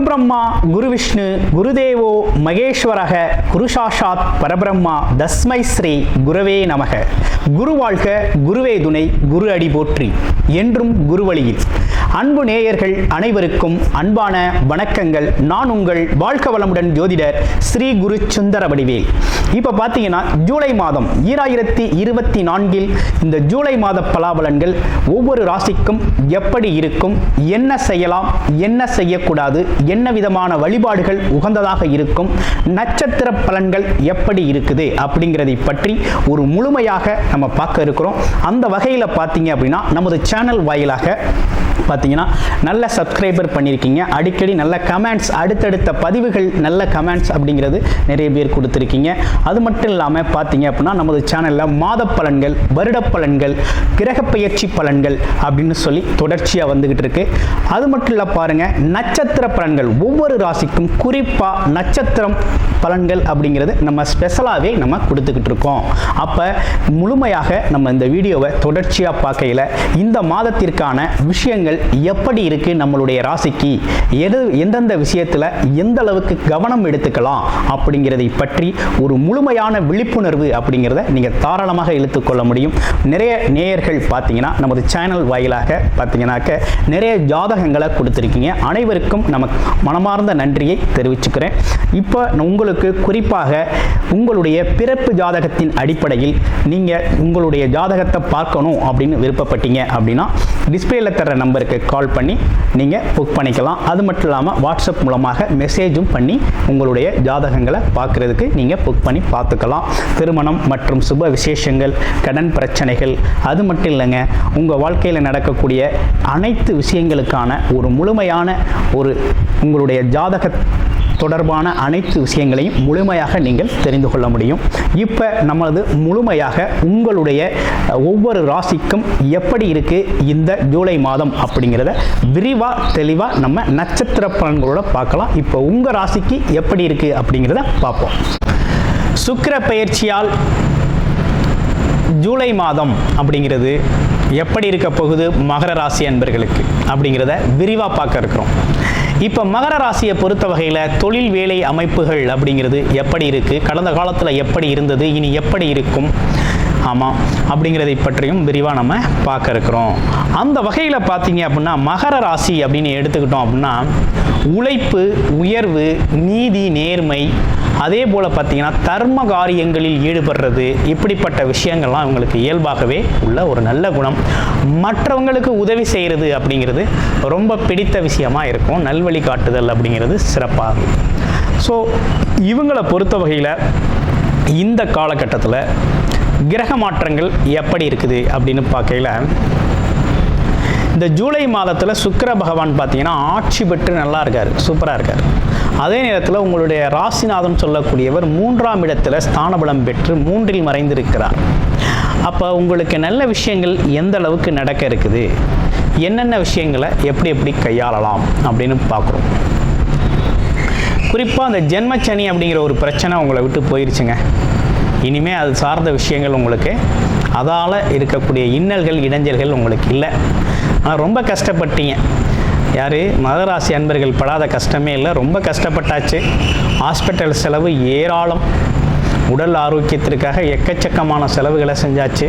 பிரம்மா குரு விஷ்ணு குருதேவோ மகேஸ்வரக குரு சாஷாத் பரபிரம்மா தஸ்மை ஸ்ரீ குருவே நமக. குரு வாழ்க, குருவே துணை, குரு அடி போற்றி. என்றும் குருவழியில். அன்பு நேயர்கள் அனைவருக்கும் அன்பான வணக்கங்கள். நான் உங்கள் வாழ்க வளமுடன் ஜோதிடர் ஸ்ரீ குரு சுந்தர வடிவேல். இப்போ பார்த்தீங்கன்னா ஜூலை மாதம் 2024 இந்த ஜூலை மாத பலாபலன்கள் ஒவ்வொரு ராசிக்கும் எப்படி இருக்கும், என்ன செய்யலாம், என்ன செய்யக்கூடாது, என்ன விதமான வழிபாடுகள் உகந்ததாக இருக்கும், நட்சத்திர பலன்கள் எப்படி இருக்குது அப்படிங்கிறதை பற்றி ஒரு முழுமையாக நம்ம பார்க்க இருக்கிறோம். அந்த வகையில் பார்த்தீங்க அப்படின்னா நமது சேனல் வாயிலாக பார்த்தீங்கன்னா நல்ல சப்ஸ்கிரைபர் பண்ணியிருக்கீங்க. அடிக்கடி நல்ல கமெண்ட்ஸ், அடுத்தடுத்த பதிவுகள் நல்ல கமெண்ட்ஸ் அப்படிங்கிறது நிறைய பேர் கொடுத்துருக்கீங்க. அது மட்டும் இல்லாமல் பார்த்தீங்க அப்படின்னா நமது சேனலில் மாத பலன்கள், வருட பலன்கள், கிரக பயிற்சி பலன்கள் அப்படின்னு சொல்லி தொடர்ச்சியாக வந்துகிட்டு இருக்கு. அது மட்டும் இல்லை பாருங்க, நட்சத்திர பலன்கள் ஒவ்வொரு ராசிக்கும் குறிப்பாக நட்சத்திரம் பலன்கள் அப்படிங்கிறது நம்ம ஸ்பெஷலாகவே நம்ம கொடுத்துக்கிட்டு இருக்கோம். அப்போ முழுமையாக நம்ம இந்த வீடியோவை தொடர்ச்சியாக பார்க்கையில் இந்த மாதத்திற்கான விஷயங்கள் எப்படி இருக்கு, நம்மளுடைய ராசிக்கு எந்தெந்த விஷயத்தில் எந்த அளவுக்கு கவனம் எடுத்துக்கலாம் அப்படிங்கிறதை பற்றி ஒரு முழுமையான விழிப்புணர்வு அப்படிங்கிறத நீங்கள் தாராளமாக இழுத்துக்கொள்ள முடியும். நிறைய நேயர்கள் பார்த்தீங்கன்னா நமது சேனல் வாயிலாக பார்த்தீங்கன்னாக்க நிறைய ஜாதகங்களை கொடுத்துருக்கீங்க. அனைவருக்கும் நமக்கு மனமார்ந்த நன்றியை தெரிவிச்சுக்கிறேன். இப்போ உங்களுக்கு குறிப்பாக உங்களுடைய பிறப்பு ஜாதகத்தின் அடிப்படையில் நீங்கள் உங்களுடைய ஜாதகத்தை பார்க்கணும் அப்படின்னு விருப்பப்பட்டீங்க அப்படின்னா டிஸ்பிளேல தர நம்பருக்கு கால் பண்ணி நீங்கள் புக் பண்ணிக்கலாம். அது மட்டும் இல்லாமல் வாட்ஸ்அப் மூலமாக மெசேஜும் பண்ணி உங்களுடைய ஜாதகங்களை பார்க்குறதுக்கு நீங்கள் புக் பண்ணி பார்த்துக்கலாம். திருமணம் மற்றும் சுப விசேஷங்கள், கடன் பிரச்சனைகள், அது மட்டும் இல்லைங்க, உங்கள் வாழ்க்கையில் நடக்கக்கூடிய அனைத்து விஷயங்களுக்கான ஒரு முழுமையான ஒரு உங்களுடைய ஜாதக தொடர்பான அனைத்து விஷயங்களையும் முழுமையாக நீங்கள் தெரிந்து கொள்ள முடியும். இப்போ நம்மளது முழுமையாக உங்களுடைய ஒவ்வொரு ராசிக்கும் எப்படி இருக்குது இந்த ஜூலை மாதம் அப்படிங்கிறத விரிவாக தெளிவாக நம்ம நட்சத்திர பலன்களோட பார்க்கலாம். இப்போ உங்கள் ராசிக்கு எப்படி இருக்குது அப்படிங்கிறத பார்ப்போம். சுக்கிர பெயர்ச்சியால் ஜூலை மாதம் அப்படிங்கிறது எப்படி இருக்க போகுது மகர ராசி அன்பர்களுக்கு அப்படிங்கிறத விரிவாக பார்க்க இருக்கிறோம். இப்போ மகர ராசியை பொறுத்த வகையில் தொழில் வேலை அமைப்புகள் அப்படிங்கிறது எப்படி இருக்குது, கடந்த காலத்தில் எப்படி இருந்தது, இனி எப்படி இருக்கும், ஆமாம் அப்படிங்கிறதை பற்றியும் விரிவாக நம்ம பார்க்க இருக்கிறோம். அந்த வகையில் பார்த்தீங்க அப்படின்னா மகர ராசி அப்படின்னு எடுத்துக்கிட்டோம் அப்படின்னா உழைப்பு, உயர்வு, நீதி, நேர்மை, அதே போல் பார்த்தீங்கன்னா தர்ம காரியங்களில் ஈடுபடுறது, இப்படிப்பட்ட விஷயங்கள்லாம் இவங்களுக்கு இயல்பாகவே உள்ள ஒரு நல்ல குணம். மற்றவங்களுக்கு உதவி செய்கிறது அப்படிங்கிறது ரொம்ப பிடித்த விஷயமா இருக்கும். நல்வழி காட்டுதல் அப்படிங்கிறது சிறப்பாகும். ஸோ இவங்களை பொறுத்த வகையில் இந்த காலகட்டத்தில் கிரக மாற்றங்கள் எப்படி இருக்குது அப்படின்னு பார்க்கையில் இந்த ஜூலை மாதத்தில் சுக்கிர பகவான் பார்த்தீங்கன்னா ஆட்சி பெற்று நல்லா இருக்கார், சூப்பராக இருக்கார். அதே நேரத்தில் உங்களுடைய ராசிநாதன் சொல்லக்கூடியவர் 3ஆம் இடத்துல ஸ்தானபலம் பெற்று 3இல் மறைந்திருக்கிறார். அப்போ உங்களுக்கு நல்ல விஷயங்கள் எந்த அளவுக்கு நடக்க இருக்குது, என்னென்ன விஷயங்களை எப்படி கையாளலாம் அப்படின்னு பார்க்குறோம். குறிப்பாக அந்த ஜென்மச்சனி அப்படிங்கிற ஒரு பிரச்சனை உங்களை விட்டு போயிடுச்சுங்க. இனிமேல் அது சார்ந்த விஷயங்கள் உங்களுக்கு, அதால் இருக்கக்கூடிய இன்னல்கள், இடைஞ்சல்கள் உங்களுக்கு இல்லை. ஆனால் ரொம்ப கஷ்டப்பட்டீங்க. யார் மகராசி அன்பர்கள் படாத கஷ்டமே இல்லை, ரொம்ப கஷ்டப்பட்டாச்சு. ஹாஸ்பிட்டல் செலவு ஏராளம், உடல் ஆரோக்கியத்திற்காக எக்கச்சக்கமான செலவுகளை செஞ்சாச்சு.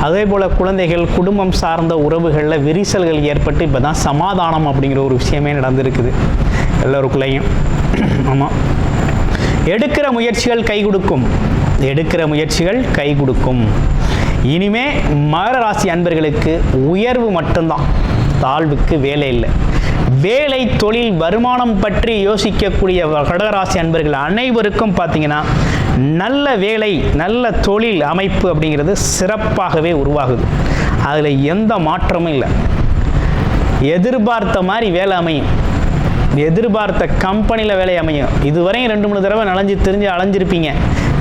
அதே போல் குழந்தைகள், குடும்பம் சார்ந்த உறவுகளில் விரிசல்கள் ஏற்பட்டு இப்போ தான் சமாதானம் அப்படிங்கிற ஒரு விஷயமே நடந்திருக்குது எல்லோருக்குள்ளேயும். ஆமாம், எடுக்கிற முயற்சிகள் கை கொடுக்கும், எடுக்கிற முயற்சிகள் கை கொடுக்கும். இனிமே மகர ராசி அன்பர்களுக்கு உயர்வு மட்டும்தான், தாழ்வுக்கு வேலை இல்லை. வேலை, தொழில், வருமானம் பற்றி யோசிக்கக்கூடிய கடகராசி அன்பர்கள் அனைவருக்கும் பார்த்தீங்கன்னா நல்ல வேலை, நல்ல தொழில் அமைப்பு அப்படிங்கிறது சிறப்பாகவே உருவாகுது. அதில் எந்த மாற்றமும் இல்லை. எதிர்பார்த்த மாதிரி வேலை அமையும், எதிர்பார்த்த கம்பெனியில் வேலை அமையும். இதுவரையும் 2-3 தடவை அலைஞ்சிருப்பீங்க,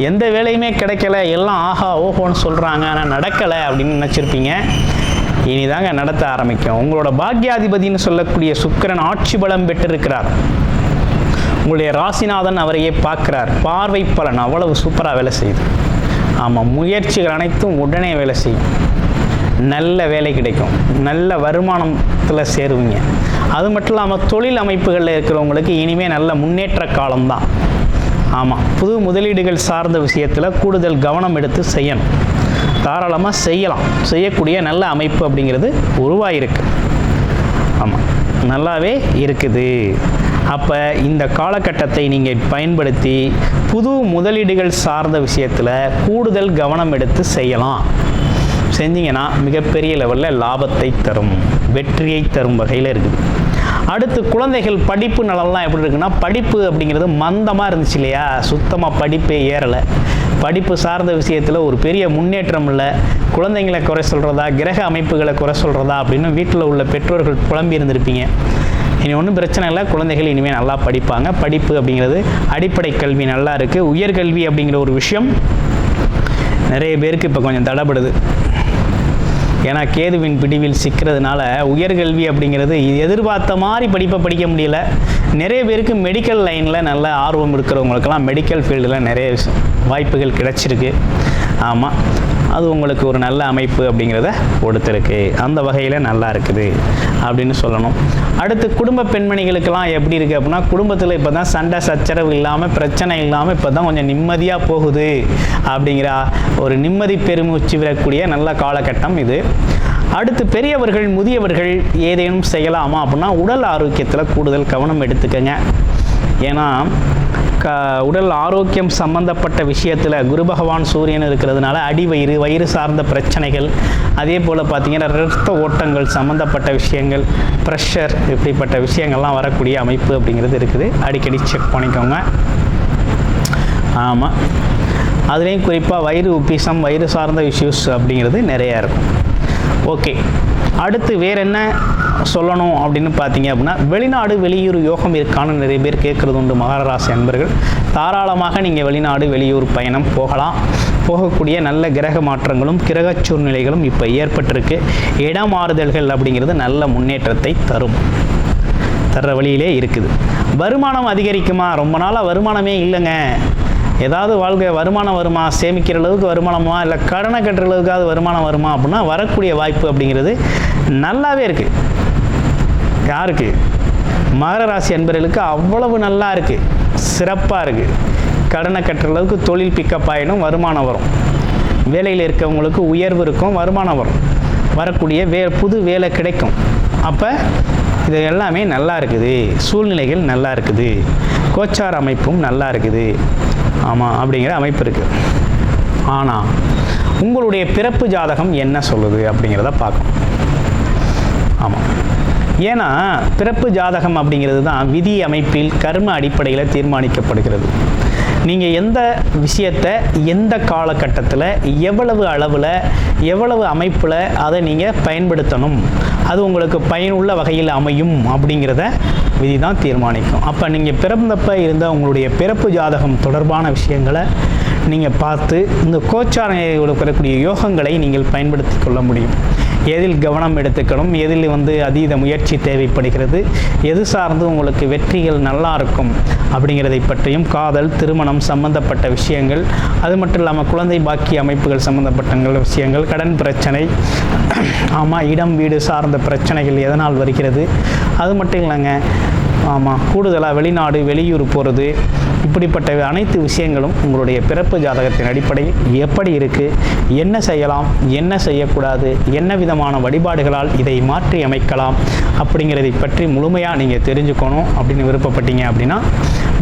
எந்த வேலையுமே கிடைக்கல, எல்லாம் ஆஹா ஓஹோன்னு சொல்கிறாங்க, ஆனால் நடக்கலை அப்படின்னு நினச்சிருப்பீங்க. இனிதாங்க நடத்த ஆரம்பிக்கும். உங்களோட பாக்யாதிபதினு சொல்லக்கூடிய சுக்கிரன் ஆட்சி பலம் பெற்றிருக்கிறார். உங்களுடைய ராசிநாதன் அவரையே பார்க்கிறார். பார்வை பலன் அவ்வளவு சூப்பராக வேலை செய்யுது. ஆமாம், முயற்சிகள் அனைத்தும் உடனே வேலை செய்யும். நல்ல வேலை கிடைக்கும், நல்ல வருமானத்தில் சேருவீங்க. அது மட்டும் இல்லாமல் தொழில் அமைப்புகளில் இருக்கிறவங்களுக்கு இனிமேல் நல்ல முன்னேற்ற காலம்தான். ஆமாம், புது முதலீடுகள் சார்ந்த விஷயத்தில் கூடுதல் கவனம் எடுத்து செய்யணும். தாராளமாக செய்யலாம், செய்யக்கூடிய நல்ல அமைப்பு அப்படிங்கிறது உருவாயிருக்கு. ஆமாம், நல்லாவே இருக்குது. அப்போ இந்த காலகட்டத்தை நீங்கள் பயன்படுத்தி புது முதலீடுகள் சார்ந்த விஷயத்தில் கூடுதல் கவனம் எடுத்து செய்யலாம். செஞ்சீங்கன்னா மிகப்பெரிய லெவலில் லாபத்தை தரும், வெற்றியை தரும் வகையில் இருக்குது. அடுத்து குழந்தைகள் படிப்பு நலன்லாம் எப்படி இருக்குன்னா, படிப்பு அப்படிங்கிறது மந்தமாக இருந்துச்சு இல்லையா, சுத்தமாக படிப்பே ஏறலை. படிப்பு சார்ந்த விஷயத்தில் ஒரு பெரிய முன்னேற்றம் இல்லை. குழந்தைங்களை குறை சொல்கிறதா, கிரக அமைப்புகளை குறை சொல்கிறதா அப்படின்னு வீட்டில் உள்ள பெற்றோர்கள் புலம்பி இருந்திருப்பீங்க. இனி ஒன்றும் பிரச்சனை இல்லை, குழந்தைகள் இனிமேல் நல்லா படிப்பாங்க. படிப்பு அப்படிங்கிறது அடிப்படை கல்வி நல்லா இருக்குது. உயர்கல்வி அப்படிங்கிற ஒரு விஷயம் நிறைய பேருக்கு இப்போ கொஞ்சம் தடைப்படுது. ஏன்னா கேதுவின் பிடிவில் சிக்கிறதுனால உயர்கல்வி அப்படிங்கிறது எதிர்பார்த்த மாதிரி படிப்பை படிக்க முடியல. நிறைய பேருக்கு மெடிக்கல் லைனில் நல்ல ஆர்வம் இருக்கிறவங்களுக்கெல்லாம் மெடிக்கல் ஃபீல்டில் நிறைய வாய்ப்புகள் கிடைச்சிருக்கு. ஆமாம், அது உங்களுக்கு ஒரு நல்ல அமைப்பு அப்படிங்கிறத கொடுத்துருக்கு. அந்த வகையில் நல்லா இருக்குது அப்படின்னு சொல்லணும். அடுத்து குடும்ப பெண்மணிகளுக்கெல்லாம் எப்படி இருக்குது அப்படின்னா, குடும்பத்தில் இப்போ தான் சண்டை சச்சரவு இல்லாமல், பிரச்சனை இல்லாமல் இப்போ தான் கொஞ்சம் நிம்மதியாக போகுது அப்படிங்கிற ஒரு நிம்மதி பெருமூச்சு விடக்கூடிய நல்ல காலகட்டம் இது. அடுத்து பெரியவர்கள் முதியவர்கள் ஏதேனும் செய்யலாமா அப்படின்னா, உடல் ஆரோக்கியத்தில் கூடுதல் கவனம் எடுத்துக்கங்க. ஏன்னா உடல் ஆரோக்கியம் சம்பந்தப்பட்ட விஷயத்தில் குரு பகவான் சூரியன் இருக்கிறதுனால அடிவயிறு, வயிறு சார்ந்த பிரச்சனைகள், அதே போல் பார்த்திங்கன்னா இரத்த ஓட்டங்கள் சம்மந்தப்பட்ட விஷயங்கள், ப்ரெஷர், இப்படிப்பட்ட விஷயங்கள்லாம் வரக்கூடிய அமைப்பு அப்படிங்கிறது இருக்குது. அடிக்கடி செக் பண்ணிக்கோங்க. ஆமாம், அதுலேயும் குறிப்பாக வயிறு உப்பிசம், வயிறு சார்ந்த இஷ்யூஸ் அப்படிங்கிறது நிறையா இருக்கும். ஓகே, அடுத்து வேறு என்ன சொல்லணும் அப்படின்னு பார்த்தீங்க அப்படின்னா, வெளிநாடு வெளியூர் யோகம் இருக்கான்னு நிறைய பேர் கேட்குறது உண்டு மகர ராசி அன்பர்கள். தாராளமாக நீங்கள் வெளிநாடு வெளியூர் பயணம் போகலாம். போகக்கூடிய நல்ல கிரக மாற்றங்களும் கிரக சூழ்நிலைகளும் இப்போ ஏற்பட்டிருக்கு. இடமாறுதல்கள் அப்படிங்கிறது நல்ல முன்னேற்றத்தை தர்ற வழியிலே இருக்குது. வருமானம் அதிகரிக்குமா? ரொம்ப நாளாக வருமானமே இல்லைங்க. ஏதாவது வாழ்க்கை வருமானம் வருமா, சேமிக்கிற அளவுக்கு வருமானமா, இல்லை கடனை கட்டுற அளவுக்காவது வருமானம் வருமா அப்படின்னா, வரக்கூடிய வாய்ப்பு அப்படிங்கிறது நல்லாவே இருக்குது. யாருக்கு? மகர ராசி அன்பர்களுக்கு அவ்வளவு நல்லா இருக்குது, சிறப்பாக இருக்குது. கடனை கட்டுற அளவுக்கு தொழில் பிக்கப் ஆகிடும், வருமானம் வரும். வேலையில் இருக்கவங்களுக்கு உயர்வு இருக்கும், வருமானம் வரும். வரக்கூடிய புது வேலை கிடைக்கும். அப்போ இது எல்லாமே நல்லா இருக்குது. சூழ்நிலைகள் நல்லா இருக்குது. கோச்சார அமைப்பும் நல்லா இருக்குது. ஆமாம், அப்படிங்கிற அமைப்பு இருக்குது. ஆனால் உங்களுடைய பிறப்பு ஜாதகம் என்ன சொல்லுது அப்படிங்கிறத பார்க்கணும். ஆமாம், ஏன்னா பிறப்பு ஜாதகம் அப்படிங்கிறது தான் விதி அமைப்பில் கர்ம அடிப்படையில் தீர்மானிக்கப்படுகிறது. நீங்கள் எந்த விஷயத்தை எந்த காலகட்டத்தில் எவ்வளவு அளவில் எவ்வளவு அமைப்பில் அதை நீங்கள் பயன்படுத்தணும், அது உங்களுக்கு பயனுள்ள வகையில் அமையும் அப்படிங்கிறத விதி தான் தீர்மானிக்கும். அப்போ நீங்கள் பிறந்தப்போ இருந்த உங்களுடைய பிறப்பு ஜாதகம் தொடர்பான விஷயங்களை நீங்கள் பார்த்து இந்த கோச்சாரங்களோடு வரக்கூடிய யோகங்களை நீங்கள் பயன்படுத்தி கொள்ள முடியும். எதில் கவனம் எடுத்துக்கணும், எதில் அதீத முயற்சி தேவைப்படுகிறது, எது சார்ந்து உங்களுக்கு வெற்றிகள் நல்லா இருக்கும் அப்படிங்கிறதை பற்றியும், காதல், திருமணம் சம்பந்தப்பட்ட விஷயங்கள், அது மட்டும் இல்லாமல் குழந்தை பாக்கிய அமைப்புகள் சம்பந்தப்பட்ட விஷயங்கள், கடன் பிரச்சனை, ஆமாம் இடம் வீடு சார்ந்த பிரச்சனைகள் எதனால் வருகிறது, அது மட்டும் இல்லைங்க. ஆமாம், கூடுதலாக வெளிநாடு வெளியூர் போகிறது, இப்படிப்பட்ட அனைத்து விஷயங்களும் உங்களுடைய பிறப்பு ஜாதகத்தின் அடிப்படையில் எப்படி இருக்குது, என்ன செய்யலாம், என்ன செய்யக்கூடாது, என்ன விதமான வழிபாடுகளால் இதை மாற்றி அமைக்கலாம் அப்படிங்கிறதை பற்றி முழுமையாக நீங்கள் தெரிஞ்சுக்கணும் அப்படின்னு விருப்பப்பட்டீங்க அப்படின்னா,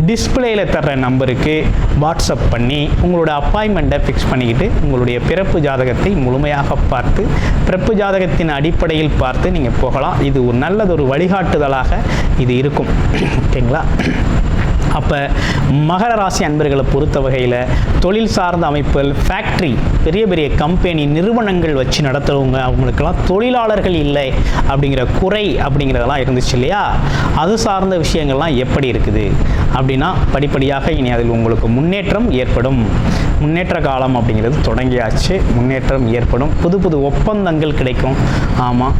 டிஸ்பிளேயில் தர்ற நம்பருக்கு வாட்ஸ்அப் பண்ணி உங்களோட அப்பாயின்மெண்ட்டை ஃபிக்ஸ் பண்ணிக்கிட்டு உங்களுடைய பிறப்பு ஜாதகத்தை முழுமையாக பார்த்து பிறப்பு ஜாதகத்தின் அடிப்படையில் பார்த்து நீங்கள் போகலாம். இது ஒரு நல்லதொரு வழிகாட்டுதலாக இது இருக்கும். ஓகேங்களா? அப்போ மகர ராசி அன்பர்களை பொறுத்த வகையில் தொழில் சார்ந்த அமைப்புகள், ஃபேக்ட்ரி, பெரிய பெரிய கம்பெனி நிறுவனங்கள் வச்சு நடத்துகிறவங்க, அவங்களுக்கெல்லாம் தொழிலாளர்கள் இல்லை அப்படிங்கிற குறை அப்படிங்கிறதெல்லாம் இருந்துச்சு இல்லையா, அது சார்ந்த விஷயங்கள்லாம் எப்படி இருக்குது அப்படின்னா, படிப்படியாக இனி அதில் உங்களுக்கு முன்னேற்றம் ஏற்படும். முன்னேற்ற காலம் அப்படிங்கிறது தொடங்கியாச்சு. முன்னேற்றம் ஏற்படும். புது புது ஒப்பந்தங்கள் கிடைக்கும். ஆமாம்,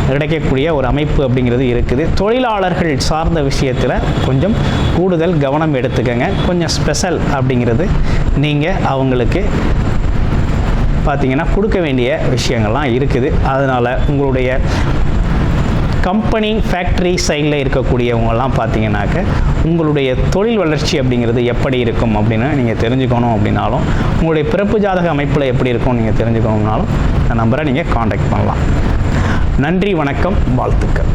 கிடைக்கக்கூடிய ஒரு அமைப்பு அப்படிங்கிறது இருக்குது. தொழிலாளர்கள் சார்ந்த விஷயத்தில் கொஞ்சம் கூடுதல் கவனம் எடுத்துக்கங்க. கொஞ்சம் ஸ்பெஷல் அப்படிங்கிறது நீங்கள் அவங்களுக்கு பார்த்தீங்கன்னா கொடுக்க வேண்டிய விஷயங்கள்லாம் இருக்குது. அதனால் உங்களுடைய கம்பெனி ஃபேக்ட்ரி சைடில் இருக்கக்கூடியவங்கெல்லாம் பார்த்தீங்கன்னாக்க உங்களுடைய தொழில் வளர்ச்சி அப்படிங்கிறது எப்படி இருக்கும் அப்படின்னு நீங்கள் தெரிஞ்சுக்கணும் அப்படின்னாலும், உங்களுடைய பிறப்பு ஜாதக அமைப்பில் எப்படி இருக்கும் நீங்கள் தெரிஞ்சுக்கணும்னாலும் இந்த நம்பரை நீங்கள் காண்டாக்ட் பண்ணலாம். நன்றி, வணக்கம், வாழ்த்துக்கள்.